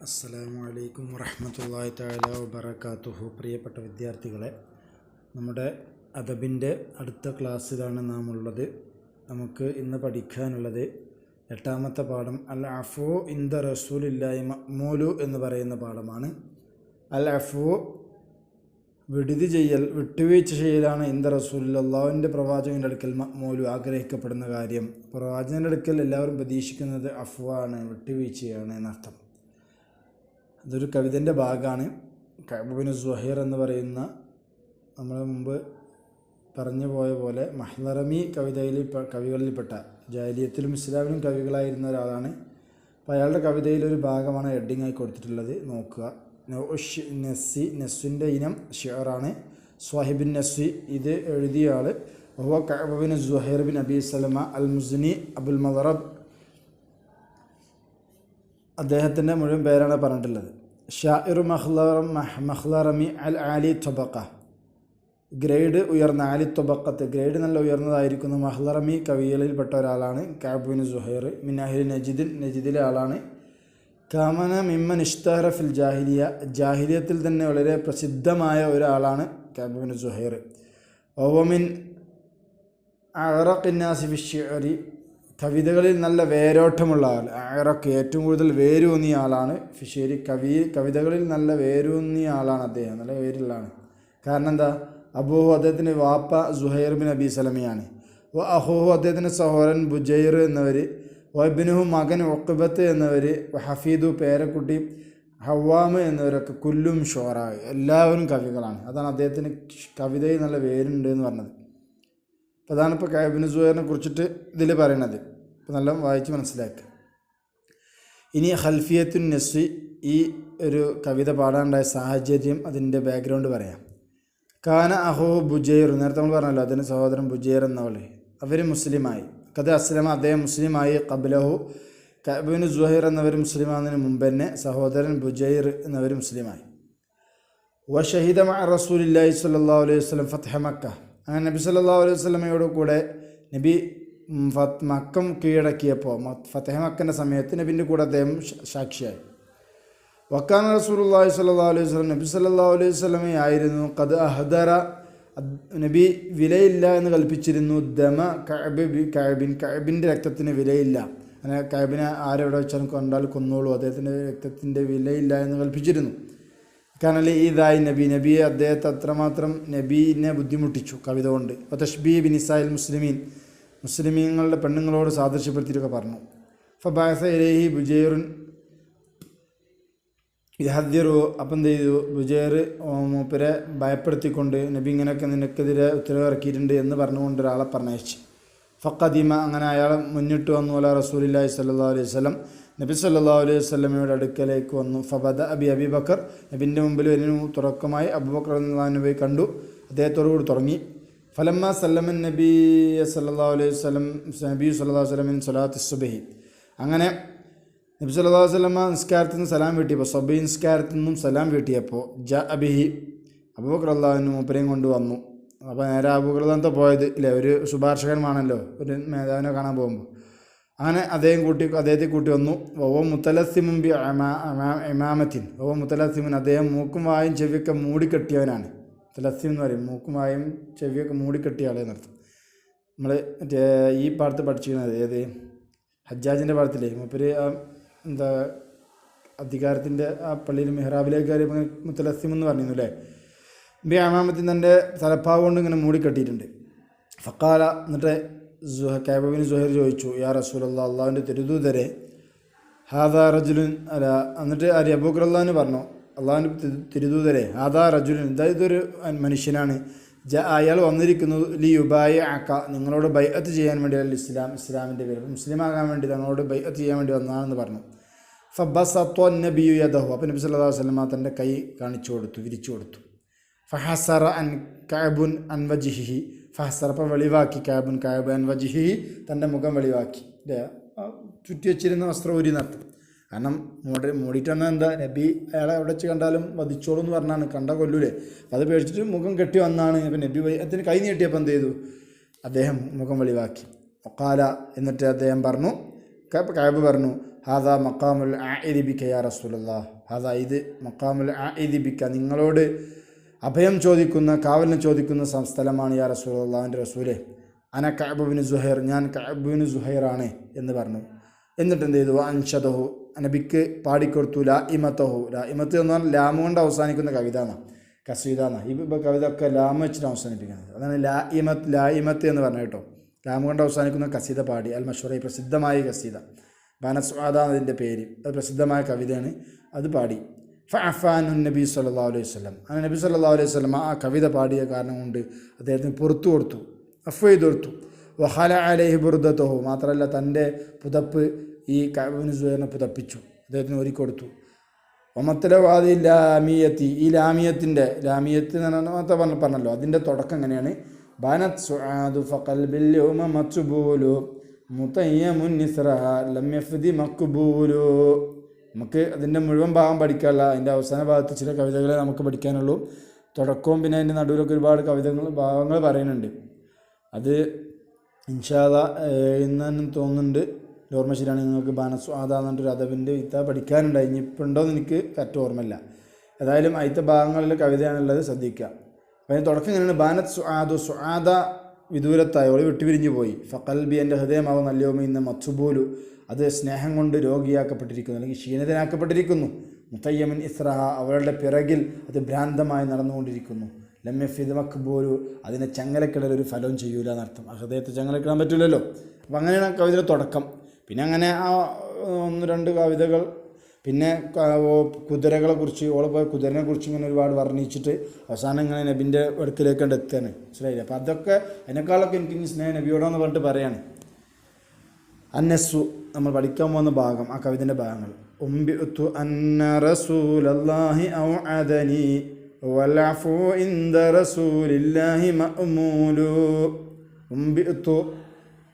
അസ്സലാമു അലൈക്കും വറഹ്മത്തുള്ളാഹി തആല വബറകാതുഹു. പ്രിയപ്പെട്ട വിദ്യാർത്ഥികളെ, നമ്മുടെ അദബിൻ്റെ അടുത്ത ക്ലാസ്സിലാണ് നാം ഉള്ളത്. നമുക്ക് ഇന്ന് പഠിക്കാനുള്ളത് 8ാമത്തെ പാഠം അൽ അഫ്വു ഇൻദ റസൂലില്ലാഹി മഅ്മൂലു എന്ന് പറയുന്ന പാഠമാണ്. അൽ അഫ്വു വിടുതി ചെയ്യൽ, വിട്ടുവീഴ്ച ചെയ്യലാണ് ഇൻദ റസൂലില്ലാഹി, അല്ലാഹുവിൻ്റെ പ്രവാചകൻ്റെ അടുക്കൽ മഅ്മൂലു ആഗ്രഹിക്കപ്പെടുന്ന കാര്യം. പ്രവാചകൻ്റെ അടുക്കൽ എല്ലാവരും പ്രതീക്ഷിക്കുന്നത് അഫ്വാണ്, വിട്ടുവീഴ്ചയാണ് എന്നർത്ഥം. ഇതൊരു കവിതൻ്റെ ഭാഗമാണ്. കഅബ് ബിൻ സുഹൈർ എന്ന് പറയുന്ന, നമ്മൾ മുമ്പ് പറഞ്ഞു പോയ പോലെ മഹ്ലറമി കവികളിൽപ്പെട്ട, ജാഹിലിയത്തിലും ഇസ്ലാമിലും കവികളായിരുന്ന ഒരാളാണ്. അപ്പോൾ അയാളുടെ കവിതയിലൊരു ഭാഗമാണ് ഹെഡിങ്ങായി കൊടുത്തിട്ടുള്ളത്. നോക്കുക. നസ്സി, നസ്സിൻ്റെ ഇനം ഷിഅറാണ്. സ്വാഹിബിൻ നസ്സി, ഇത് എഴുതിയ ആൾ ഹുവ Kaab bin Zuhair bin Abi Salama al Muzni Abul Madarab. അദ്ദേഹത്തിൻ്റെ മുഴുവൻ പേരാണ് പറഞ്ഞിട്ടുള്ളത്. ഷാഇറു മഹ്ലറമി അൽ ആലി ത്വബഖ, ഗ്രേഡ് ഉയർന്ന, ആലി ത്വബഖത്ത്, ഗ്രേഡ് നല്ല ഉയർന്നതായിരിക്കുന്ന മഹ്ലറമി കവികളിൽപ്പെട്ട ഒരാളാണ് കഅബ് ബിൻ സുഹൈർ. മിൻ അഹ്ലി നജിദിൻ, നജിദിലെ ആളാണ്. കാമന മിമ്മൻ ഇഷ്തഹറ ഫിൽ ജാഹിലിയ, ജാഹിലിയത്തിൽ തന്നെ വളരെ പ്രസിദ്ധമായ ഒരാളാണ് കഅബ് ബിൻ സുഹൈർ. വമിൻ അഅറഖിന്നാസി ഫി ശിഅരി, കവിതകളിൽ നല്ല വേരോട്ടമുള്ള ആൾ. അഅറഖ്, ഏറ്റവും കൂടുതൽ വേരൂന്നിയ ആളാണ്. ഫിഷേരി, കവിതകളിൽ നല്ല വേരൂന്നിയ ആളാണ് അദ്ദേഹം, നല്ല വേരുള്ള ആളാണ്. കാരണം എന്താ? അബൂഹു, അദ്ദേഹത്തിൻ്റെ വാപ്പ സുഹൈർ ബിൻ അബി സലമയാണ്. അഹൂഹു, അദ്ദേഹത്തിൻ്റെ സഹോദരൻ ബുജൈർ എന്നവർ. ഇബ്നുഹു, മകൻ ഉഖ്ബത്ത് എന്നവർ. ഹഫീദു, പേരക്കുട്ടി ഹവാമ് എന്നിവരൊക്കെ. കുല്ലും ഷുഅറാ, എല്ലാവരും കവികളാണ്. അതാണ് അദ്ദേഹത്തിന് കവിതയിൽ നല്ല വേരുണ്ട് എന്ന് പറഞ്ഞത്. അപ്പോൾ അതാണ് ഇപ്പോൾ കഅബ് ബിൻ സുഹൈറിനെ കുറിച്ചിട്ട് ഇതിൽ പറയണത്. അപ്പോൾ നല്ല വായിച്ച് മനസ്സിലാക്കുക. ഇനി ഖൽഫിയത്തുൻ നസ്വി, ഈ ഒരു കവിത പാടാനുണ്ടായ സാഹചര്യം, അതിൻ്റെ ബാക്ക്ഗ്രൗണ്ട് പറയാം. കാന അഹു ബുജൈർ, നേരത്തെ നമ്മൾ പറഞ്ഞല്ലോ, അതിന് സഹോദരൻ ബുജൈർ എന്നവൾ, അവർ മുസ്ലിമായി. കഥ അസ്ലമ, അദ്ദേഹം മുസ്ലിമായി. ഖബ്ലഹു, കഅബ് ബിൻ സുഹൈർ എന്നവർ മുസ്ലിമാകുന്നതിന് മുമ്പ് തന്നെ സഹോദരൻ ബുജൈർ എന്നവർ മുസ്ലിമായി. വശഹിദ മഅ റസൂലില്ലാഹി സ്വല്ലല്ലാഹു അലൈഹി വസല്ലം ഫത്ഹ മക്ക, അങ്ങനെ നബി സല്ലല്ലാഹു അലൈഹി വസല്ലമയോട് കൂടെ നബി മക്കം കീഴടക്കിയപ്പോൾ, ഫതഹ് മക്കൻ്റെ സമയത്ത് നബിൻ്റെ കൂടെ അദ്ദേഹം സാക്ഷിയായി. വക്കാന റസൂലുള്ളാഹി സ്വല്ലല്ലാഹു അലൈഹി വസല്ലം, നബി സല്ലല്ലാഹു അലൈഹി വസല്ലമയായിരുന്നു ഖദ് അഹ്ദറ, നബി വിലയില്ല എന്ന് കൽപ്പിച്ചിരുന്നു. ദമ കഅബിൻ്റെ രക്തത്തിന് വിലയില്ല, അങ്ങനെ കഅബിനെ ആരെവിടെ വെച്ചാലും കണ്ടാൽ കൊന്നോളൂ, അദ്ദേഹത്തിൻ്റെ രക്തത്തിൻ്റെ വിലയില്ല എന്ന് കൽപ്പിച്ചിരുന്നു. കാരണം ഈദായി നബി, നബിയെ അദ്ദേഹത്തെ അത്രമാത്രം നബീനെ ബുദ്ധിമുട്ടിച്ചു കവിത കൊണ്ട്. അപ്പോൾ തഷ്ബീ ബിനിസായിൽ മുസ്ലിമീൻ, മുസ്ലിമീങ്ങളുടെ പെണ്ണുങ്ങളോട് സാദൃശ്യപ്പെടുത്തിയിട്ടൊക്കെ പറഞ്ഞു. ഫബഅസ ഇലൈഹി ബുജൈറുൻ യഹദ്ദിറു, അപ്പം എന്ത് ചെയ്തു? ബുജൈർ മൂപ്പരെ ഭയപ്പെടുത്തിക്കൊണ്ട്, നബി ഇങ്ങനെയൊക്കെ നിനക്കെതിരെ ഉത്തരവ് ഇറക്കിയിട്ടുണ്ട് എന്ന് പറഞ്ഞുകൊണ്ട് ഒരാളെ പറഞ്ഞയച്ചു. ഫഖദിമ, അങ്ങനെ അയാൾ മുന്നിട്ട് വന്നു. അലാ റസൂലില്ലാഹി സ്വല്ലല്ലാഹു അലൈഹി വസല്ലം, നബി സല്ലല്ലാഹു അലൈഹി വസല്ലമയുടെ അടുക്കലേക്ക് വന്നു. ഫബദ അബീബക്കർ, നബിൻ്റെ മുമ്പിൽ വരുന്നു തുറക്കമായി അബൂബക്കർ റളിയല്ലാഹു പോയി കണ്ടു, അദ്ദേഹത്തോടുകൂടി തുടങ്ങി. ഫലമ്മ സല്ലമൻ നബി സല്ലല്ലാഹു അലൈഹി വസല്ലം, നബി സല്ലല്ലാഹു അലൈഹി വസല്ലം സ്വലാത്ത് സുബ്ഹി, അങ്ങനെ നബി സല്ലല്ലാഹു അലൈഹി വസല്ലം നിസ്കാരത്തിൽ നിന്ന് സലാം വീട്ടിയപ്പോൾ, സുബ്ഹി നിസ്കാരത്തിൽ നിന്നും സലാം വീട്ടിയപ്പോൾ ജാ അബിഹി, അബൂബക്കർ റളിയല്ലാഹു മൂപ്പരെയും കൊണ്ടുവന്നു. അപ്പോൾ നേരെ അബൂബക്കർ റളിയല്ലാഹു പോയത് ഇല്ലേ, ഒരു ശുപാർശകന്മാണല്ലോ ഒരു മേധാവിനെ കാണാൻ പോകുമ്പോൾ. അങ്ങനെ അദ്ദേഹത്തെ കൂട്ടി വന്നു. ഓ മുത്തലസിമും ബി ഇമാമത്തിൻ, ഓ മുത്തലസിമുൻ, അദ്ദേഹം മൂക്കും വായും ചെവിയൊക്കെ മൂടിക്കെട്ടിയവനാണ്. മുത്തലസിം എന്ന് പറയും മൂക്കും വായും ചെവിയൊക്കെ മൂടിക്കെട്ടിയ ആളെ നിർത്തും. നമ്മൾ മറ്റേ ഈ പാടത്ത് പഠിച്ചിരുന്നത് ഏത്, ഹജ്ജാജിൻ്റെ പാടത്തില്ലേ, മൂപ്പര് എന്താ അധികാരത്തിൻ്റെ ആ പള്ളിയിൽ മെഹ്റാബിലേക്ക് കയറിയപ്പോൾ മുത്തലസിം എന്ന് പറഞ്ഞിരുന്നു അല്ലേ. ബി ഇമാമത്തിൻ, തൻ്റെ തലപ്പാവ് കൊണ്ട് ഇങ്ങനെ മൂടിക്കെട്ടിയിട്ടുണ്ട്. ഫക്കാല, എന്നിട്ട് കഅബ് ബിൻ സുഹൈർ ചോദിച്ചു, യാ റസൂലല്ലാഹ്, അള്ളാഹുവിൻ്റെ തിരുദൂതരെ, ഹാദാ റജുലുൻ, അല്ല, എന്നിട്ട് അബൂബക്കർ റളിയല്ലാഹു പറഞ്ഞു, അള്ളാഹുവിൻ്റെ തിരുദൂതരെ, ഹാദാ റജുലുൻ, ഇതൊരു മനുഷ്യനാണ്, അയാൾ വന്നിരിക്കുന്നു ലി യുബായി ആക്ക, നിങ്ങളോട് ബൈഅത്ത് ചെയ്യാൻ വേണ്ടി, ഇസ്ലാമിൻ്റെ പേര് മുസ്ലിമാകാൻ വേണ്ടി തങ്ങളോട് ബൈഅത്ത് ചെയ്യാൻ വേണ്ടി വന്നതാണെന്ന് പറഞ്ഞു. ഫബസത്വ നബിയു യദഹു, അപ്പോൾ നബി സല്ലല്ലാഹു അലൈഹി വസല്ലം തൻ്റെ കൈ കാണിച്ചു കൊടുത്തു, വിരിച്ചു കൊടുത്തു. ഫഹസറ അൻ കഅബുൻ അൻ വജ്ഹിഹി, ഫഹസറ, അപ്പോൾ വെളിവാക്കി, കഅബ് അൻ വജ്ഹിഹി, തൻ്റെ മുഖം വെളിവാക്കി, ചുറ്റി വെച്ചിരുന്ന വസ്ത്രം ഊരി നടത്തും. കാരണം മൂടിയിട്ട് വന്നാൽ എന്താ, നബി അയാളെ എവിടെ വെച്ച് കണ്ടാലും വധിച്ചോളൂ എന്ന് പറഞ്ഞാണ്, കണ്ട കൊല്ലൂലേ. അപ്പോൾ അത് പേടിച്ചിട്ട് മുഖം കെട്ടി വന്നാണ്. അപ്പം നബി അതിന് കൈ നീട്ടിയപ്പോൾ എന്ത് ചെയ്തു? അദ്ദേഹം മുഖം വെളിവാക്കി. ഒക്കാല, എന്നിട്ട് അദ്ദേഹം പറഞ്ഞു, കഅബ് പറഞ്ഞു, ഹാദാ മഖാമുൽ ആഇദി ബിക യാ റസൂലല്ലാഹ്, ഹാദാ ഇത് മഖാമുൽ ആഇദി ബിക, നിങ്ങളോട് അഭയം ചോദിക്കുന്ന, കാവലിന് ചോദിക്കുന്ന സ്ഥലമാണ് യാ റസൂലല്ലാഹിൻ്റെ റസൂലെ. അന കഅബ് ബിൻ സുഹൈർ, ഞാൻ കഅബ് ബിൻ സുഹൈറാണ് എന്ന് പറഞ്ഞു. എന്നിട്ട് എന്ത് ചെയ്തു? അൻഷദഹു, നബിക്ക് പാടിക്കൊടുത്തു. ലാ ഇമത്തഹു, ലാ ഇമത്ത് എന്ന് പറഞ്ഞാൽ ലാമ കൊണ്ട് അവസാനിക്കുന്ന കവിത എന്നാണ്, കസീദ എന്നാണ്. ഈ കവിത ഒക്കെ ലാമ വെച്ചിട്ട് അവസാനിപ്പിക്കുന്നത്. അതാണ് ലാ ഇമത്ത് എന്ന് പറഞ്ഞ കേട്ടോ. ലാമ കൊണ്ട് അവസാനിക്കുന്ന കസീദ പാടി. അൽ മഷ്ഹൂറ, പ്രസിദ്ധമായ കസീദ, ബാനത്ത് സുആദ എന്നതിൻ്റെ പേര്, അത് പ്രസിദ്ധമായ കവിതയാണ്. അത് പാടി. ഫഅഫാനു നബി സല്ലല്ലാഹു അലൈഹി വസല്ലം, അങ്ങനെ നബി സല്ലല്ലാഹു അലൈഹി വസല്ലം ആ കവിത പാടിയ കാരണം കൊണ്ട് അദ്ദേഹത്തിന് പുറത്തു കൊടുത്തു, അഫ്വ ചെയ്ത് കൊടുത്തു. വഹല അലൈഹി ബുർദതഹു, മാത്രമല്ല തൻ്റെ പുതപ്പ് ഈ കഅബ് ബിൻ സുഹൈറിനെ പുതപ്പിച്ചു, അദ്ദേഹത്തിന് ഒരുക്കൊടുത്തു. ഒമത്തലവാദി ലാമിയത്തി, ഈ ലാമിയത്തിൻ്റെ, ലാമിയത്ത് എന്ന് പറഞ്ഞല്ലോ, അതിൻ്റെ തുടക്കം എങ്ങനെയാണ്? ബാനത്ത് സുആദു ഫഖൽബിൽ യൗമ മത്ബൂലു മുതയ്യമുൻ നിസ്റഹ ലം യഫ്ദി മഖ്ബൂലു. നമുക്ക് അതിൻ്റെ മുഴുവൻ ഭാഗം പഠിക്കാനുള്ള, അതിൻ്റെ അവസാന ഭാഗത്ത് ചില കവിതകളെ നമുക്ക് പഠിക്കാനുള്ളൂ. തുടക്കവും പിന്നെ അതിൻ്റെ നടുവിലൊക്കെ ഒരുപാട് ഭാഗങ്ങൾ പറയുന്നുണ്ട്. അത് ഇൻഷാ അല്ലാഹ് ഇന്നു തോന്നുന്നുണ്ട്, ഓർമ്മ ശരിയാണെങ്കിൽ നിങ്ങൾക്ക് ബാനത്ത് സുആദ എന്നിട്ടൊരു അദബിൻ്റെ വിത്ത പഠിക്കാനുണ്ട്. ഇനിയിപ്പോൾ ഉണ്ടോയെന്ന് എനിക്ക് കറക്റ്റ് ഓർമ്മയില്ല. ഏതായാലും അതിൻ്റെ ഭാഗങ്ങളിലെ കവിതയാണുള്ളത്, ശ്രദ്ധിക്കുക. അപ്പോൾ അതിന് തുടക്കം എങ്ങനെയാണ്? ബാനത്ത് സുആദു, സുആദ വിദൂരത്തായി, ഓളി വിട്ടുപിരിഞ്ഞു പോയി. ഫഖൽബി, എൻ്റെ ഹൃദയമാവും നല്ലോമ ഇന്ന് മത്ബൂലു, അത് സ്നേഹം കൊണ്ട് രോഗിയാക്കപ്പെട്ടിരിക്കുന്നു, അല്ലെങ്കിൽ ക്ഷീണിതനാക്കപ്പെട്ടിരിക്കുന്നു. മുതയ്യമിൻ ഇസ്റഹ, അവളുടെ പിറകിൽ അത് ഭ്രാന്തമായി നടന്നുകൊണ്ടിരിക്കുന്നു. ലം യഫ്ദി മഖ്ബൂലു, അതിനെ ചങ്ങലക്കിടൽ ഒരു ഫലവും ചെയ്യൂല എന്നർത്ഥം. ആ ഹൃദയത്തെ ചങ്ങലക്കിടാൻ പറ്റില്ലല്ലോ. അപ്പം അങ്ങനെയാണ് കവിതയുടെ തുടക്കം. പിന്നെ അങ്ങനെ ആ 1-2 കവിതകൾ, പിന്നെ കുതിരകളെ കുറിച്ച്, ഓളെ പോയ കുതിരനെ കുറിച്ച് ഇങ്ങനെ ഒരുപാട് വർണ്ണിച്ചിട്ട് അവസാനം ഇങ്ങനെ നബിൻ്റെ അടുക്കിലേക്ക് എത്തുകയാണ്. മനസ്സിലായില്ലേ? അപ്പം അതൊക്കെ അതിനേക്കാളൊക്കെ എനിക്ക് സ്നേഹം നബിയോടാന്ന് പറഞ്ഞിട്ട് പറയാണ്. അന്നസു, നമ്മൾ പഠിക്കാൻ പോകുന്ന ഭാഗം, ആ കവിതൻ്റെ ഭാഗങ്ങൾ. ഉംബിഉതു അന്ന റസൂലല്ലാഹി ഔഅദനി വൽഅഫു ഇൻദ റസൂലില്ലാഹി മഅ്മൂലു. ഉംബിഉതു,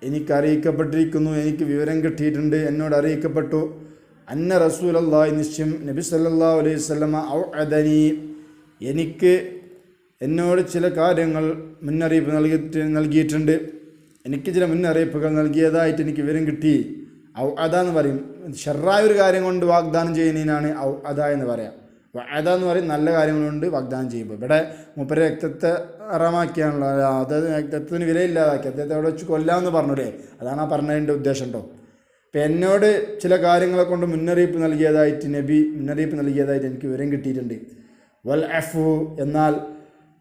എനിക്ക് അറിയിക്കപ്പെട്ടിരിക്കുന്നു, എനിക്ക് വിവരം കിട്ടിയിട്ടുണ്ട്, എന്നോട് അറിയിക്കപ്പെട്ടു. അന്ന റസൂലല്ലാഹി, നിശ്ചയം നബി സല്ലല്ലാഹു അലൈഹി വസല്ലമ ഔഅദനി, എന്നോട് ചില കാര്യങ്ങൾ മുന്നറിയിപ്പ് നൽകിയിട്ടുണ്ട്, എനിക്ക് ചില മുന്നറിയിപ്പുകൾ നൽകിയതായിട്ട് എനിക്ക് വിവരം കിട്ടി. ഔ അദ എന്ന് പറയും, ഷർറായ ഒരു കാര്യം കൊണ്ട് വാഗ്ദാനം ചെയ്യുന്നതിനാണ് ഔ അദ എന്ന് പറയാം. അദ എന്ന് പറയും നല്ല കാര്യങ്ങളുണ്ട് വാഗ്ദാനം ചെയ്യുമ്പോൾ. ഇവിടെ മൂപ്പരെ രക്തത്തെ അറമാക്കിയാണല്ലോ, അത് രക്തത്തിന് വിലയില്ലാതാക്കി, അദ്ദേഹത്തെ അവിടെ വെച്ച് കൊല്ലാമെന്ന് പറഞ്ഞൂടെ, അതാണ് ആ പറഞ്ഞതിൻ്റെ ഉദ്ദേശം കേട്ടോ. അപ്പം എന്നോട് ചില കാര്യങ്ങളെ കൊണ്ട് മുന്നറിയിപ്പ് നൽകിയതായിട്ട് എനിക്ക് വിവരം കിട്ടിയിട്ടുണ്ട്. വൽ അഫു, എന്നാൽ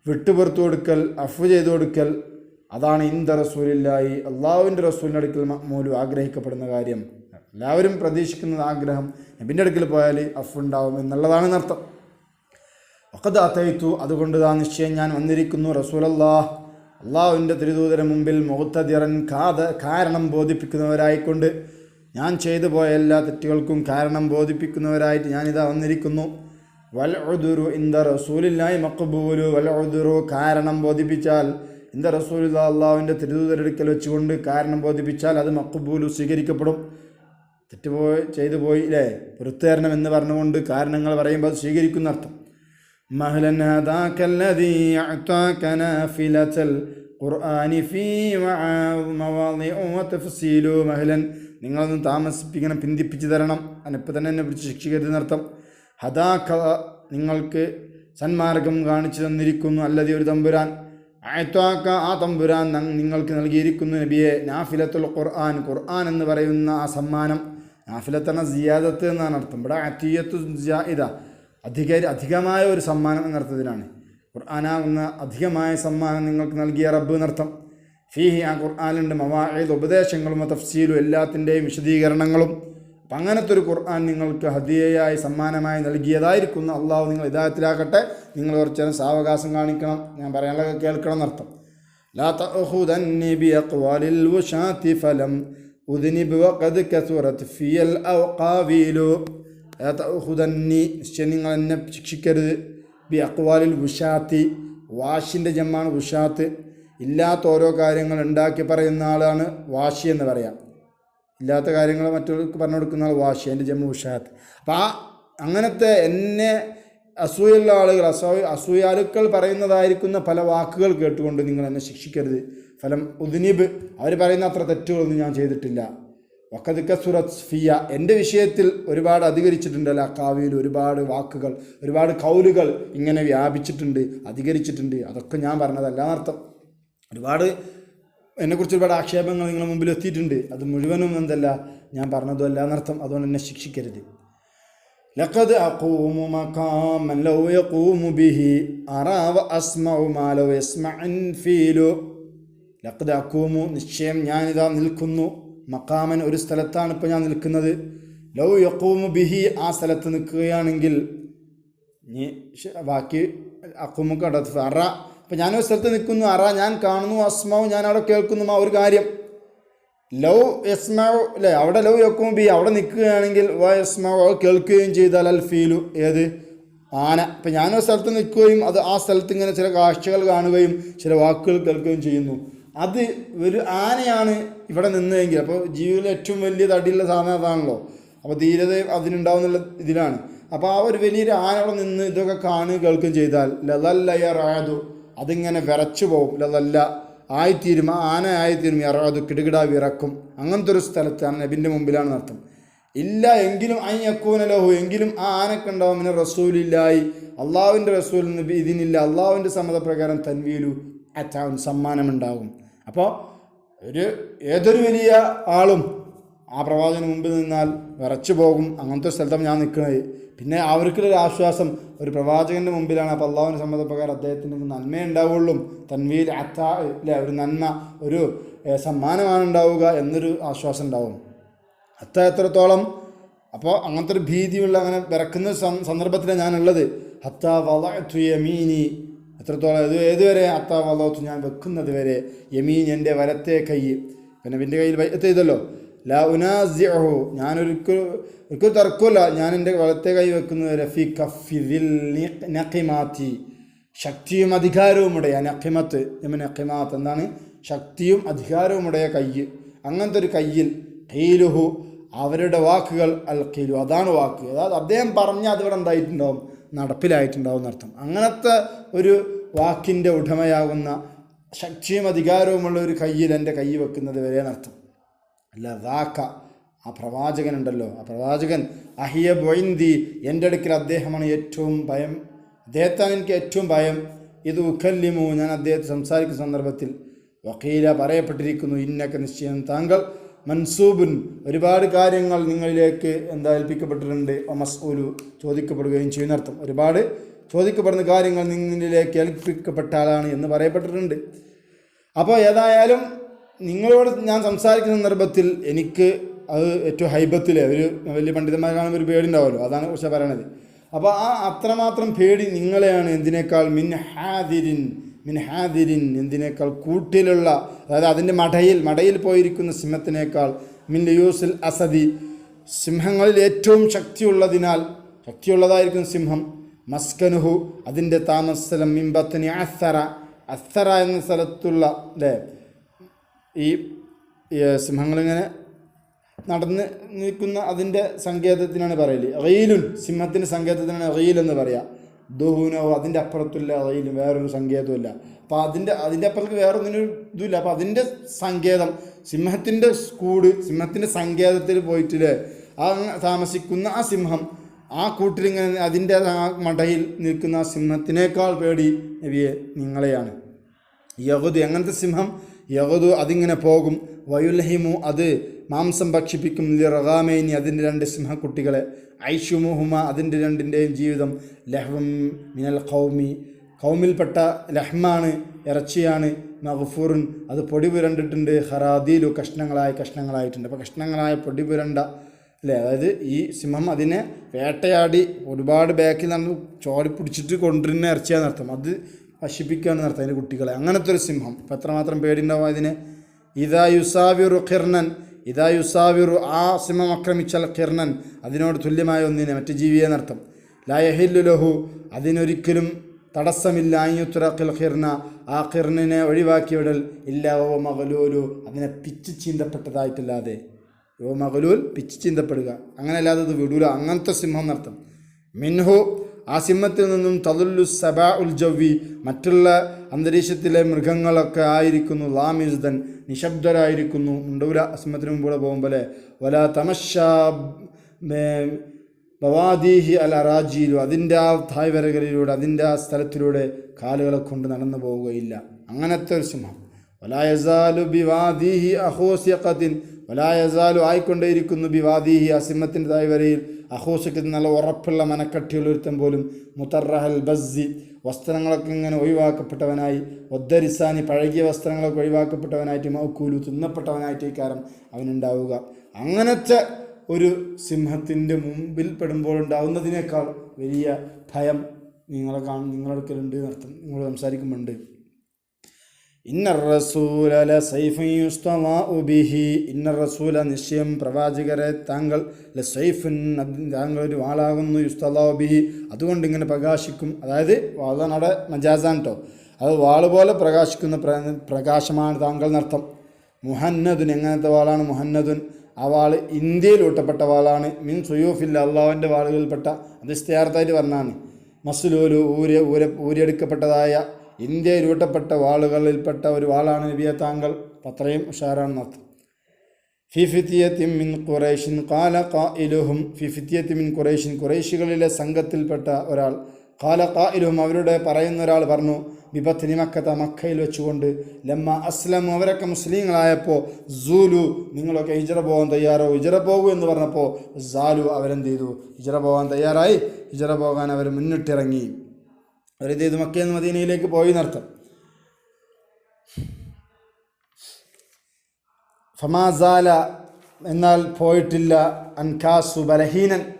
വിട്ടുപുറത്തു കൊടുക്കൽ, അഫു ചെയ്തു കൊടുക്കൽ, അതാണ് ഇന്ദ റസൂലില്ലാഹി, അള്ളാഹുവിൻ്റെ റസൂലിൻ്റെ അടുക്കൽ മഅ്മൂലു, ആഗ്രഹിക്കപ്പെടുന്ന കാര്യം. എല്ലാവരും പ്രതീക്ഷിക്കുന്ന ആഗ്രഹം നബിൻ്റെ അടുക്കൽ പോയാൽ അഫ് ഉണ്ടാവും എന്നുള്ളതാണ് അർത്ഥം. വഖദ് അതൈതു, അതുകൊണ്ട് നിശ്ചയം ഞാൻ വന്നിരിക്കുന്നു. റസൂലല്ലാഹ്, അള്ളാഹുവിൻ്റെ തിരുദൂതന് മുമ്പിൽ മുഖ്തദിറൻ, കാരണം ബോധിപ്പിക്കുന്നവരായിക്കൊണ്ട്, ഞാൻ ചെയ്തു പോയ എല്ലാ തെറ്റുകൾക്കും കാരണം ബോധിപ്പിക്കുന്നവരായിട്ട് ഞാനിതാ വന്നിരിക്കുന്നു. വൽ ഉദുറു ഇന്ദ റസൂലില്ലാഹി മഖ്ബൂലു, വൽ ഉദുറു, കാരണം ബോധിപ്പിച്ചാൽ, ഇന്ദ റസൂലുള്ളാഹി, അള്ളാഹുവിൻ്റെ തിരുദൂതരെടുക്കൽ വെച്ചുകൊണ്ട് കാരണം ബോധിപ്പിച്ചാൽ അത് മഖ്ബൂലു, സ്വീകരിക്കപ്പെടും. ചെയ്തു പോയി അല്ലേ, പുറത്തേരണം എന്ന് പറഞ്ഞുകൊണ്ട് കാരണങ്ങൾ പറയുമ്പോൾ അത് സ്വീകരിക്കുന്ന അർത്ഥം. മഹ്ലൻ ഹദാകല്ലദീ അഅതാക നാഫിലതൽ ഖുർആനി ഫീ മവാദിഉ വതഫ്സീലു. മഹ്ലൻ, നിങ്ങളൊന്ന് താമസിപ്പിക്കണം, പിന്തിപ്പിച്ച് തരണം, അതിനിപ്പോൾ തന്നെ എന്നെ പിടിച്ച് ശിക്ഷിക്കരുതെന്നർത്ഥം. ഹദാക, നിങ്ങൾക്ക് സന്മാർഗം കാണിച്ചു തന്നിരിക്കുന്നു. അല്ലതി, ഒരു തമ്പുരാൻ. അഅതാക, ആ തമ്പുരാൻ നിങ്ങൾക്ക് നൽകിയിരിക്കുന്നു നബിയെ. നാഫിലത്തുൽ ഖുർആൻ, ഖുർആൻ എന്ന് പറയുന്ന ആ സമ്മാനം. നാഫിലത്തെന്ന സിയാദത്ത് എന്നാണ് അർത്ഥം. ഇവിടെ അത്തിയത്തു ജായിദ, അധികമായ ഒരു സമ്മാനം എന്നർത്ഥത്തിലാണ്. ഖുർആനാകുന്ന അധികമായ സമ്മാനം നിങ്ങൾക്ക് നൽകിയ റബ്ബ് എന്നർത്ഥം. ഫീഹി, ആ ഖുർആനുണ്ട് മവാഇദ്, ഉപദേശങ്ങളും തഫ്സീലും, എല്ലാത്തിൻ്റെയും വിശദീകരണങ്ങളും. അപ്പം അങ്ങനത്തെ ഒരു ഖുർആൻ നിങ്ങൾക്ക് ഹദിയയായി, സമ്മാനമായി നൽകിയതായിരിക്കുന്ന അള്ളാഹു നിങ്ങൾ ഹിദായത്തിലാക്കട്ടെ. നിങ്ങൾ കുറച്ച് നേരം സാവകാശം കാണിക്കണം, ഞാൻ പറയാനുള്ളത് കേൾക്കണം എന്നർത്ഥം. ലാ തഅഖുദന്നി ബിഅഖ്വാലിൽ വുശാതി ഫലം ഉദ്നിബ് വഖദ് കസുറത് ഫിയൽ ഔഖാവിലു. ലാ തഅഖുദന്നി, നിശ്ചയം നിങ്ങൾ എന്നെ ശിക്ഷിക്കരുത്. ബിഅഖ്വാലിൽ വുശാത്തി, വാശിൻ്റെ ജമ്മാണ് വുശാത്ത്. ഇല്ലാത്ത ഓരോ കാര്യങ്ങൾ ഉണ്ടാക്കി പറയുന്ന ആളാണ് വാശി എന്ന് പറയാം. ഇല്ലാത്ത കാര്യങ്ങൾ മറ്റവർക്ക് പറഞ്ഞു കൊടുക്കുന്ന ആൾ വാശി, എൻ്റെ ജമ്മു വുശാത്ത്. അപ്പം അങ്ങനത്തെ എന്നെ അസൂയുള്ള ആളുകൾ, അസൂയാലുക്കൾ പറയുന്നതായിരിക്കുന്ന പല വാക്കുകൾ കേട്ടുകൊണ്ട് നിങ്ങൾ എന്നെ ശിക്ഷിക്കരുത്. ഫലം ഉദ്നിബ്, അവർ പറയുന്ന അത്ര തെറ്റുകളൊന്നും ഞാൻ ചെയ്തിട്ടില്ല. വഖദ് കസുറത് ഫിയ, എൻ്റെ വിഷയത്തിൽ ഒരുപാട് അധികരിച്ചിട്ടുണ്ട്. കാവിയിൽ ഒരുപാട് വാക്കുകൾ, ഒരുപാട് കൗലുകൾ ഇങ്ങനെ വ്യാപിച്ചിട്ടുണ്ട്, അധികരിച്ചിട്ടുണ്ട്. അതൊക്കെ ഞാൻ പറഞ്ഞതല്ല എന്നർത്ഥം. ഒരുപാട് എന്നെക്കുറിച്ച് ഒരുപാട് ആക്ഷേപങ്ങൾ നിങ്ങളുടെ മുമ്പിൽ എത്തിയിട്ടുണ്ട്. അത് മുഴുവനും എന്തല്ല ഞാൻ പറഞ്ഞതുമല്ല എന്നർത്ഥം. അതുകൊണ്ട് എന്നെ ശിക്ഷിക്കരുത്. ലഖദ് അഖൂമു മഖാമൻ ലൗ യഖൂമു ബിഹി അറാ വഅസ്മഉ മാ ലൗ യസ്മഉൻ ഫീലു. ലഖദ് അഖൂമു, നിശ്ചയം ഞാനിതാ നിൽക്കുന്നു, മഖാമൻ ഒരു സ്ഥലത്താണ് ഇപ്പോൾ ഞാൻ നിൽക്കുന്നത്, ലൗ യഖൂമു ബിഹി ആ സ്ഥലത്ത് നിൽക്കുകയാണെങ്കിൽ, ബാക്കി അഖൂമു കടത്ത് അറ, ഇപ്പം ഞാനൊരു സ്ഥലത്ത് നിൽക്കുന്നു, അറ ഞാൻ കാണുന്നു, അസ്മാവ് ഞാൻ അവിടെ കേൾക്കുന്നു, ആ ഒരു കാര്യം. ലൗ യസ്മാവ് അല്ലേ, അവിടെ ലൗ യഖൂമു ബിഹി അവിടെ നിൽക്കുകയാണെങ്കിൽ വ യസ്മാവ് കേൾക്കുകയും ചെയ്താൽ അൽ ഫീലു ഏത് ആന. ഇപ്പം ഞാനൊരു സ്ഥലത്ത് നിൽക്കുകയും അത് ആ സ്ഥലത്ത് ഇങ്ങനെ ചില കാഴ്ചകൾ കാണുകയും ചില വാക്കുകൾ കേൾക്കുകയും ചെയ്യുന്നു. അത് ഒരു ആനയാണ് ഇവിടെ നിന്നതെങ്കിൽ, അപ്പോൾ ജീവിതത്തിലെ ഏറ്റവും വലിയ തടിയുള്ള സാധനം അതാണല്ലോ. അപ്പോൾ ധീരത അതിനുണ്ടാവുന്നുള്ള ഇതിലാണ്. അപ്പോൾ ആ ഒരു വലിയൊരു ആന അവിടെ നിന്ന് ഇതൊക്കെ കാണുകയും കേൾക്കുകയും ചെയ്താൽ ലതല്ല യറാദു, അതിങ്ങനെ വിറച്ചു പോകും. ലതല്ല ആയിത്തീരും, ആ ആന ആയിത്തീരും. യറാദു കിടുകിടാ വിറക്കും. അങ്ങനത്തെ ഒരു സ്ഥലത്താണ് നബിൻ്റെ മുമ്പിലാണ് അർത്ഥം. ഇല്ല എങ്കിലും അയ്യക്കൂന ലഹു, എങ്കിലും ആ ആനക്കുണ്ടാവും പിന്നെ റസൂലില്ലായി, അള്ളാഹുവിൻ്റെ റസൂലിന് ഇതിനില്ല, അള്ളാഹുവിൻ്റെ സമ്മതപ്രകാരം തൻവീലു അറ്റാൻ സമ്മാനമുണ്ടാകും. അപ്പോൾ ഏതൊരു വലിയ ആളും ആ പ്രവാചകന് മുമ്പിൽ നിന്നാൽ വിറച്ചു പോകും. അങ്ങനത്തെ സ്ഥലത്താണ് ഞാൻ നിൽക്കുന്നത്. പിന്നെ അവർക്കൊരു ആശ്വാസം, ഒരു പ്രവാചകൻ്റെ മുമ്പിലാണ്, അപ്പോൾ അള്ളാഹുവിൻ്റെ സമ്മതപ്രകാരം അദ്ദേഹത്തിന് നന്മ ഉണ്ടാവുള്ളൂ. തൻവീൽ അത്താ അല്ലേ, ഒരു നന്മ, ഒരു സമ്മാനമാണ് ഉണ്ടാവുക എന്നൊരു ആശ്വാസം ഉണ്ടാവും. അത്ത എത്രത്തോളം, അപ്പോൾ അങ്ങനത്തെ ഒരു ഭീതിയുള്ള അങ്ങനെ വിറക്കുന്ന സന്ദർഭത്തിലാണ് ഞാനുള്ളത്. ഹത്താ വളഅതു യമീനി, എത്രത്തോളം ഏതുവരെ, ഹത്താ വളഅതു ഞാൻ വെക്കുന്നത് വരെ, യമീൻ എൻ്റെ വലത്തെ കൈ. പിന്നെ എൻ്റെ കയ്യിൽ എത്തിയതല്ലോ, ലാ ഉനാസിഉഹു ഒരിക്കലും തർക്കമില്ല, ഞാൻ എൻ്റെ വലത്തെ കൈ വെക്കുന്നത് ഫി കഫിദിൽ നഖിമാത്തി, ശക്തിയും അധികാരവുമുடைய നഖിമത്ത്, നഖിമാത്ത് എന്താണ്, ശക്തിയും അധികാരവുമുடைய കൈ. അങ്ങനത്തെ ഒരു കയ്യിൽ ഖീലുഹു അവരുടെ വാക്കുകൾ അൽ ഖീലു അതാണ് വാക്ക്. അതായത് അദ്ദേഹം പറഞ്ഞ അതിവിടെ എന്തായിട്ടുണ്ടാവും, നടപ്പിലായിട്ടുണ്ടാവും എന്നർത്ഥം. അങ്ങനത്തെ ഒരു വാക്കിൻ്റെ ഉടമയാകുന്ന ശക്തിയും അധികാരവുമുള്ള ഒരു കയ്യിൽ എൻ്റെ കൈ വെക്കുന്നത് വരെ എന്നർത്ഥം. അല്ല ദാക്ക ആ പ്രവാചകനുണ്ടല്ലോ, ആ പ്രവാചകൻ അഹിയ ബൊയിന്തി, എൻ്റെ അടുക്കൽ അദ്ദേഹമാണ് ഏറ്റവും ഭയം, അദ്ദേഹത്താണ് എനിക്ക് ഏറ്റവും ഭയം. ഇത് ഉഖല്ലിമു, ഞാൻ അദ്ദേഹത്തെ സംസാരിക്കുന്ന സന്ദർഭത്തിൽ വക്കീല പറയപ്പെട്ടിരിക്കുന്നു, ഇന്നക്ക നിശ്ചയം താങ്കൾ മൻസൂബുൻ ഒരുപാട് കാര്യങ്ങൾ നിങ്ങളിലേക്ക് ഏൽപ്പിക്കപ്പെട്ടിട്ടുണ്ട്, മസ്ഊലു ചോദിക്കപ്പെടുകയും ചെയ്യുന്നർത്ഥം. ഒരുപാട് ചോദിക്കപ്പെടുന്ന കാര്യങ്ങൾ നിങ്ങളിലേക്ക് ഏൽപ്പിക്കപ്പെട്ട ആളാണ് എന്ന് പറയപ്പെട്ടിട്ടുണ്ട്. അപ്പോൾ ഏതായാലും നിങ്ങളോട് ഞാൻ സംസാരിക്കുന്ന സന്ദർഭത്തിൽ എനിക്ക് അത് ഏറ്റവും ഹൈബത്തിലെ ഒരു വലിയ പണ്ഡിതന്മാരെ കാണുമ്പോൾ ഒരു പേടി ഉണ്ടാവുമല്ലോ, അതാണ് കുറിച്ച് പറയണത്. അപ്പോൾ ആ അത്രമാത്രം പേടി നിങ്ങളെയാണ്. എന്തിനേക്കാൾ മിൻ ഹാദിരിൻ എന്തിനേക്കാൾ കൂട്ടിലുള്ള, അതായത് അതിൻ്റെ മടയിൽ പോയിരിക്കുന്ന സിംഹത്തിനേക്കാൾ, മിൻ ലിയൂസിൽ അസദി സിംഹങ്ങളിൽ ഏറ്റവും ശക്തിയുള്ളതായിരിക്കും സിംഹം. മസ്കനുഹു അതിൻ്റെ താമസസ്ഥലം, മിമ്പത്തനി അസ്സറ എന്ന സ്ഥലത്തുള്ള അല്ലേ, ഈ സിംഹങ്ങളിങ്ങനെ നടന്ന് നിൽക്കുന്ന അതിൻ്റെ സങ്കേതത്തിനാണ് പറയല്. റീലുൻ സിംഹത്തിൻ്റെ സങ്കേതത്തിനാണ് റീൽ എന്ന് പറയുക. ദുഹൂനോ അതിൻ്റെ അപ്പുറത്തുള്ള റീലും വേറൊരു സങ്കേതമില്ല. അപ്പോൾ അതിൻ്റെ അപ്പുറത്ത് വേറൊന്നിനും ഇതുമില്ല. അപ്പോൾ അതിൻ്റെ സങ്കേതം, സിംഹത്തിൻ്റെ സിംഹത്തിൻ്റെ സങ്കേതത്തിൽ പോയിട്ടില്ലേ ആ താമസിക്കുന്ന ആ സിംഹം, ആ കൂട്ടിലിങ്ങനെ അതിൻ്റെ ആ മടയിൽ നിൽക്കുന്ന ആ സിംഹത്തിനേക്കാൾ പേടി നബിയെ നിങ്ങളെയാണ്. യഹുദ് എങ്ങനത്തെ സിംഹം, യഹുദു അതിങ്ങനെ പോകും, വയുൽഹിമു അത് മാംസം ഭക്ഷിപ്പിക്കും, റഗാമൈനി അതിൻ്റെ 2 സിംഹക്കുട്ടികളെ, ഐഷുമുഹുമ അതിൻ്റെ രണ്ടിൻ്റെയും ജീവിതം, ലഹ്വം മിനൽ കൗമിൽപ്പെട്ട ലഹ്മാണ് ഇറച്ചിയാണ്, മഗ്ഫൂറുൻ അത് പൊടി പുരണ്ടിട്ടുണ്ട്, ഹറാദീലു കഷ്ണങ്ങളായിട്ടുണ്ട്. അപ്പോൾ കഷ്ണങ്ങളായ പൊടി പുരണ്ട അല്ലേ, അതായത് ഈ സിംഹം അതിനെ വേട്ടയാടി ഒരുപാട് ബാക്കിൽ നിന്ന് ചോടി പിടിച്ചിട്ട് കൊണ്ടുവരുന്ന ഇറച്ചിയാന്ന് അർത്ഥം, അത് ഭക്ഷിപ്പിക്കുകയാണെന്ന് അർത്ഥം അതിൻ്റെ കുട്ടികളെ. അങ്ങനത്തെ ഒരു സിംഹം. അപ്പോൾ എത്രമാത്രം പേടിണ്ടാവും അതിന്. ഇതാ യുസാവിറു ആ സിംഹം ആക്രമിച്ചാൽ ഖിർനൻ അതിനോട് തുല്യമായ ഒന്നിനെ, മറ്റ് ജീവിയെ എന്നർത്ഥം. ലാ യഹില്ലു ലഹു അതിനൊരിക്കലും തടസ്സമില്ല, അയ്യുത്തുറഖിൽ ഖിർന ആ ഖിർനിനെ ഒഴിവാക്കിവിടൽ, ഇല്ല ഓ മഗലൂലു അതിനെ പിച്ച് ചീന്തപ്പെട്ടതായിട്ടല്ലാതെ, മഗലൂൽ പിച്ച് ചീന്തപ്പെടുക അങ്ങനെയല്ലാതെ അത് വിടൂല, അങ്ങനത്തെ സിംഹം എന്നർത്ഥം. മിൻഹു ആ സിംഹത്തിൽ നിന്നും തദുല്ലു സബാ ഉൽ ജവ്വി, മറ്റുള്ള അന്തരീക്ഷത്തിലെ മൃഗങ്ങളൊക്കെ ആയിരിക്കുന്നു ലാമിസ്ദൻ, നിശബ്ദരായിരിക്കുന്നു, മുണ്ടൂര സിംഹത്തിന് മുമ്പൂടെ പോകുമ്പോലെ. വല തമശാ ബവാദീഹി അൽ അറാജീലു, അതിൻ്റെ ആ തായ്വരകളിലൂടെ അതിൻ്റെ ആ സ്ഥലത്തിലൂടെ കാലുകളെ കൊണ്ട് നടന്നു പോവുകയില്ല. അങ്ങനത്തെ ഒരു സിംഹം. വലായസാലു ബിവാദീഹി അഹോസ്യഖത്തിൻ, വലായസാലു ആയിക്കൊണ്ടേയിരിക്കുന്നു ബിവാദീഹി ആ സിംഹത്തിൻ്റെ തായ്വരയിൽ അഹോസ്യഖത്തിൻ നല്ല ഉറപ്പുള്ള മനക്കട്ടിയുള്ളൊരുത്തൻ പോലും മുതറഹൽ ബസ്സി വസ്ത്രങ്ങളൊക്കെ ഇങ്ങനെ ഒഴിവാക്കപ്പെട്ടവനായി, ഒദ്ദരിസാനി പഴകിയ വസ്ത്രങ്ങളൊക്കെ ഒഴിവാക്കപ്പെട്ടവനായിട്ട്, മൗക്കൂലു തിന്നപ്പെട്ടവനായിട്ട് കാരണം അവനുണ്ടാവുക. അങ്ങനത്തെ ഒരു സിംഹത്തിൻ്റെ മുമ്പിൽ പെടുമ്പോൾ ഉണ്ടാവുന്നതിനേക്കാൾ വലിയ ഭയം നിങ്ങളെടുക്കലുണ്ട് എന്നർത്ഥം. നിങ്ങൾ സംസാരിക്കുന്നുണ്ട്. ഇന്ന റസൂല ലസൈഫുൻ യുസ്തളാഉ ബിഹി, ഇന്ന റസൂല നിശ്ചയം പ്രവാചകരെ താങ്കൾ ലസൈഫുൻ താങ്കൾ ഒരു വാളാകുന്നു, യുസ്തളാഉ ബിഹി അതുകൊണ്ട് ഇങ്ങനെ പ്രകാശിക്കും. അതായത് വാളാണ് അവിടെ മജാസാൻ കേട്ടോ, അത് വാള് പോലെ പ്രകാശിക്കുന്ന പ്രകാശമാണ് താങ്കൾ എന്നർത്ഥം. മുഹന്നദുൻ എങ്ങനത്തെ വാളാണ്? മുഹന്നദുൻ ആ വാള് ഇന്ത്യയിൽ ഊട്ടപ്പെട്ട വാളാണ്. മിൻ സുയൂഫില്ല അള്ളാഹുവിൻ്റെ വാളുകളിൽപ്പെട്ട, അത് ഇസ്തിയാറത്തായിട്ട് പറഞ്ഞാണ്. മസ്ലൂലു ഊരിയെടുക്കപ്പെട്ടതായ ഇന്ത്യയിൽ ഊട്ടപ്പെട്ട വാളുകളിൽപ്പെട്ട ഒരു വാളാണ് നബിയെ താങ്കൾ. അത്രയും ഉഷാറാണെന്നർത്ഥം. ഫി ഫിത്തിയത്തിൻ മിൻ ഖുറൈഷിൻ ഖാല ഖായിലുഹും, ഫി ഫിത്തിയത്തിൻ മിൻ ഖുറൈഷിൻ ഖുറൈശികളിലെ സംഘത്തിൽപ്പെട്ട ഒരാൾ, ഖാല ഖായിലുഹും അവരുടെ പറയുന്ന ഒരാൾ പറഞ്ഞു, ബിബത്നി മക്കത്ത മക്കയിൽ വെച്ചുകൊണ്ട്, ലമ്മ അസ്ലമു അവരൊക്കെ മുസ്ലിങ്ങളായപ്പോൾ, സൂലു നിങ്ങളൊക്കെ ഹിജറ പോകാൻ തയ്യാറോ, ഹിജറ പോകൂ എന്ന് പറഞ്ഞപ്പോൾ, സാലു അവരെന്ത് ചെയ്തു? ഹിജറ പോകാൻ തയ്യാറായി. ഹിജറ പോകാൻ അവർ മുന്നിട്ടിറങ്ങി. അവരെന്ത് ചെയ്തു? മക്കയിൽ നിന്ന് മദീനയിലേക്ക് പോയി എന്നർത്ഥം. ഫമാസാല എന്നാൽ പോയിട്ടില്ല, അൻകാസു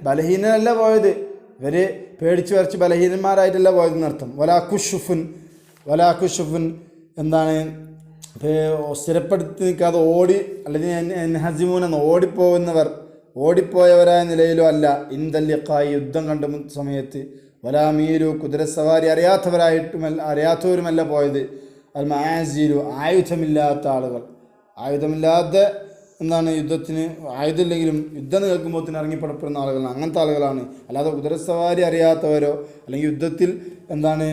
ബലഹീനനല്ല പോയത്, ഇവർ പേടിച്ച് വരച്ച് ബലഹീനന്മാരായിട്ടല്ല പോയതെന്നർത്ഥം. വലാഖുഷുഫുൻ എന്താണ് സ്ഥിരപ്പെടുത്തി നിൽക്കാതെ ഓടി, അല്ലെങ്കിൽ ഹസിമൂൻ എന്ന ഓടിപ്പോയവരായ നിലയിലോ അല്ല. ഇന്ദല്യക്കായി യുദ്ധം കണ്ട സമയത്ത്, വലാമീരു കുതിരസവാരി അറിയാത്തവരുമല്ല പോയത്. അൽ മആസീലു ആയുധമില്ലാത്ത ആളുകൾ, ആയുധമില്ലാത്ത എന്താണ് യുദ്ധത്തിന് ആയുധമില്ലെങ്കിലും യുദ്ധം കേൾക്കുമ്പോൾ ഇറങ്ങിപ്പുറപ്പെടുന്ന ആളുകളാണ്, അങ്ങനത്തെ ആളുകളാണ്. അല്ലാതെ കുതിരസവാരി അറിയാത്തവരോ അല്ലെങ്കിൽ യുദ്ധത്തിൽ എന്താണ്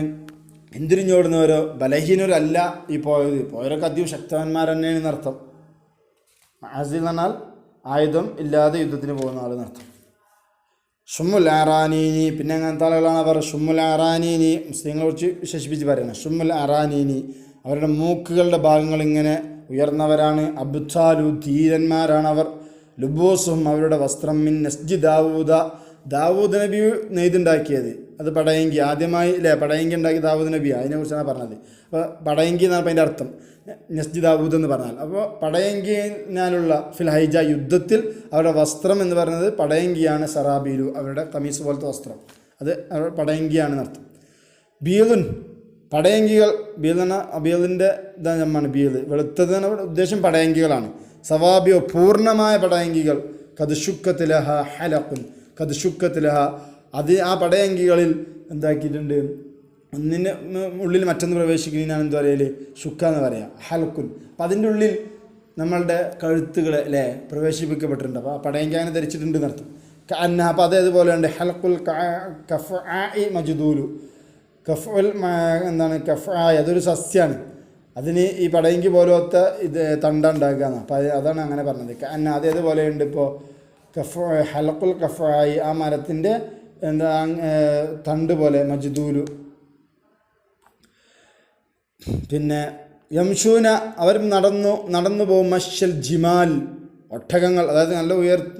എന്തിരിഞ്ഞോടുന്നവരോ ബലഹീനരല്ല ഈ പോയവരൊക്കെ അധികം ശക്തന്മാർ തന്നെയാണ് എന്നർത്ഥം. മആസീൽ എന്ന് പറഞ്ഞാൽ ആയുധം ഇല്ലാതെ യുദ്ധത്തിന് പോകുന്ന ആൾ എന്നർത്ഥം. ഷുമ്മുൽ അറാനീനി, പിന്നെ അങ്ങനത്തെ ആളുകളാണ് അവർ. ഷുമ്മുൽ അറാനീനി മുസ്ലിങ്ങളെ കുറിച്ച് വിശേഷിപ്പിച്ച് പറയണം. ഷുമ്മുൽ അറാനീനി അവരുടെ മൂക്കുകളുടെ ഭാഗങ്ങൾ ഇങ്ങനെ ഉയർന്നവരാണ്. അബ്താലു ധീരന്മാരാണ് അവർ. ലുബൂസും അവരുടെ വസ്ത്രം മിൻ നസ്ജി ദാവൂദ് നബി നെയ്തുണ്ടാക്കിയത്. അത് പടയങ്കി ആദ്യമായി പടയങ്കി ഉണ്ടാക്കി ദാവൂദ് നബി, അതിനെക്കുറിച്ചാണ് പറഞ്ഞത്. അപ്പോൾ പടയങ്കി എന്നാണ് അതിൻ്റെ അർത്ഥം, നസ്ജി ദാവൂദ് എന്ന് പറഞ്ഞാൽ. അപ്പോൾ പടയങ്കിനാലുള്ള ഫിൽ ഹൈജ യുദ്ധത്തിൽ അവരുടെ വസ്ത്രം എന്ന് പറയുന്നത് പടയങ്കിയാണ്. സറാബീലു അവരുടെ കമീസ് പോലത്തെ വസ്ത്രം, അത് പടയങ്കിയാണ് അർത്ഥം. ബീലുൻ പടയങ്കികൾ, ബീലെന്ന അബീലിൻ്റെ ഇതാണ് ബീല്, വെളുത്തതിന് ഉദ്ദേശം പടയങ്കികളാണ്. സവാബിയോ പൂർണ്ണമായ പടയങ്കികൾ. കദ്ശുക്കത്തിലഹ ഹലഖുൻ, കദ്ശുക്കത്തിലഹ അത് ആ പടയങ്കികളിൽ എന്താക്കിയിട്ടുണ്ട്, ഒന്നിന് ഉള്ളിൽ മറ്റൊന്ന് പ്രവേശിക്കുന്നതിനാണ് എന്താ പറയല്, ശുക്ക എന്ന് പറയാം, ഹൽക്കുൻ. അപ്പം അതിൻ്റെ ഉള്ളിൽ നമ്മളുടെ കഴുത്തുകൾ പ്രവേശിപ്പിക്കപ്പെട്ടിട്ടുണ്ട്. അപ്പോൾ ആ പടയങ്കി അങ്ങനെ ധരിച്ചിട്ടുണ്ട് എന്നർത്ഥം. അപ്പോൾ അതേതുപോലെ ഉണ്ട് ഹൽക്കുൽ കഫ്ആഇ മജ്ദൂലു, കഫ്ഉൽ എന്താണ് കഫ്ആഇ, അതൊരു സസ്യമാണ്. അതിന് ഈ പടയങ്കി പോലത്തെ ഇത് തണ്ട ഉണ്ടാക്കുക. അപ്പോൾ അതാണ് അങ്ങനെ പറഞ്ഞത്. അതേതുപോലെ ഉണ്ട് ഇപ്പോൾ ഹലക്കുൽ കഫ്ആഇ, ആ മരത്തിൻ്റെ എന്താ തണ്ട് പോലെ മജ്ദൂലു. പിന്നെ യംഷൂന അവർ നടന്നു പോകും. മഷൽ ജിമാൽ ഒട്ടകങ്ങൾ, അതായത് നല്ല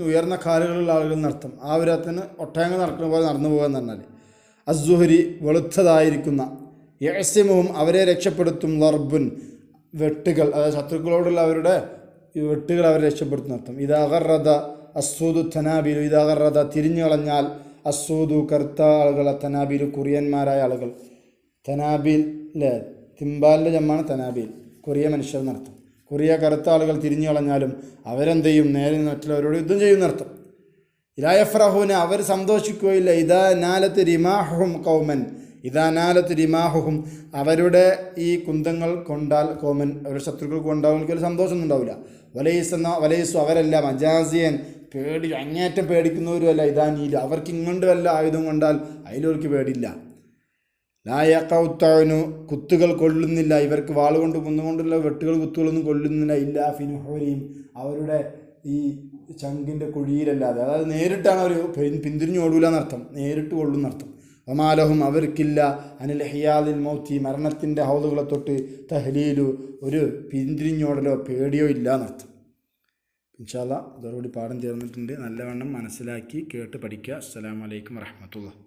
ഉയർന്ന കാലുകളുള്ള ആളുകൾ എന്നർത്ഥം. ആ ഒരു അർത്ഥത്തിന് ഒട്ടകങ്ങൾ നടക്കുന്ന പോലെ നടന്നു പോകുക എന്ന് പറഞ്ഞാൽ. അസ്സുഹരി വെളുത്തതായിരിക്കുന്ന. യഅ്സിമുഹും അവരെ രക്ഷപ്പെടുത്തും. ലർബുൻ വെട്ടുകൾ, അതായത് ശത്രുക്കളോടുള്ള അവരുടെ വെട്ടുകൾ അവരെ രക്ഷപ്പെടുത്തുന്ന അർത്ഥം. ഇദാഗറദ അസ്സൂദു തനാബീലു, ഇദാഗറദ തിരിഞ്ഞു കളഞ്ഞാൽ, അസ്സൂദു കറുത്ത ആളുകൾ, തനാബീലു കുറിയന്മാരായ ആളുകൾ. തനാബീൽ തിമ്പാലിൻ്റെ ജമ്മാണ് തനാബീൽ, കുറിയ മനുഷ്യർ എന്നർത്ഥം. കുറിയ കറുത്ത ആളുകൾ തിരിഞ്ഞു കളഞ്ഞാലും അവരെന്ത് ചെയ്യും, നേരെ മറ്റുള്ളവരോട് യുദ്ധം ചെയ്യുന്നർത്ഥം. ഇലായഫ്രഹൂന അവർ സന്തോഷിക്കുകയില്ല. ഇദാ നാലത്ത് റിമാഹും കൗമൻ, ഇതാനാലത്ത് റിമാഹും അവരുടെ ഈ കുന്തങ്ങൾ കൊണ്ടാൽ കോമൻ അവരുടെ ശത്രുക്കൾ കൊണ്ടാവുന്ന ഒരു സന്തോഷമൊന്നും ഉണ്ടാവില്ല. വലൈസു അവരല്ല മജാസിയൻ അങ്ങേറ്റം പേടിക്കുന്നവരുമല്ല. ഇതാനീല് അവർക്ക് ഇങ്ങോട്ട് വല്ല ആയുധം കൊണ്ടാൽ അതിലവർക്ക് പേടില്ല. ലായക്കൗത്താവിനു കുത്തുകൾ കൊള്ളുന്നില്ല, ഇവർക്ക് വാളുകൊണ്ട് കുന്നുകൊണ്ടുള്ള വെട്ടുകൾ കുത്തുകളൊന്നും കൊള്ളുന്നില്ല. ഇല്ല ഫിനുഹോരിയും അവരുടെ ഈ ചങ്കിൻ്റെ കുഴിയിലല്ലാതെ, അതായത് നേരിട്ടാണ് അവർ പിന്തിരിഞ്ഞു ഓടൂല എന്നർത്ഥം, നേരിട്ട് കൊള്ളുന്നർത്ഥം. വമാലഹും അവർക്കില്ല അനിൽ ഹിയാദിൽ മൗത്തി മരണത്തിൻ്റെ ഹൗദുകളെ തൊട്ട് തഹ്ലീലു ഒരു പിന്തിരിഞ്ഞോടലോ പേടിയോ ഇല്ല എന്നർത്ഥം. ഇൻഷാ അല്ലാഹ് ഇതോടുകൂടി പാഠം ചേർന്നിട്ടുണ്ട്. നല്ലവണ്ണം മനസ്സിലാക്കി കേട്ട് പഠിക്കുക. അസ്സലാമു അലൈക്കും വറഹ്മത്തുള്ളാഹി.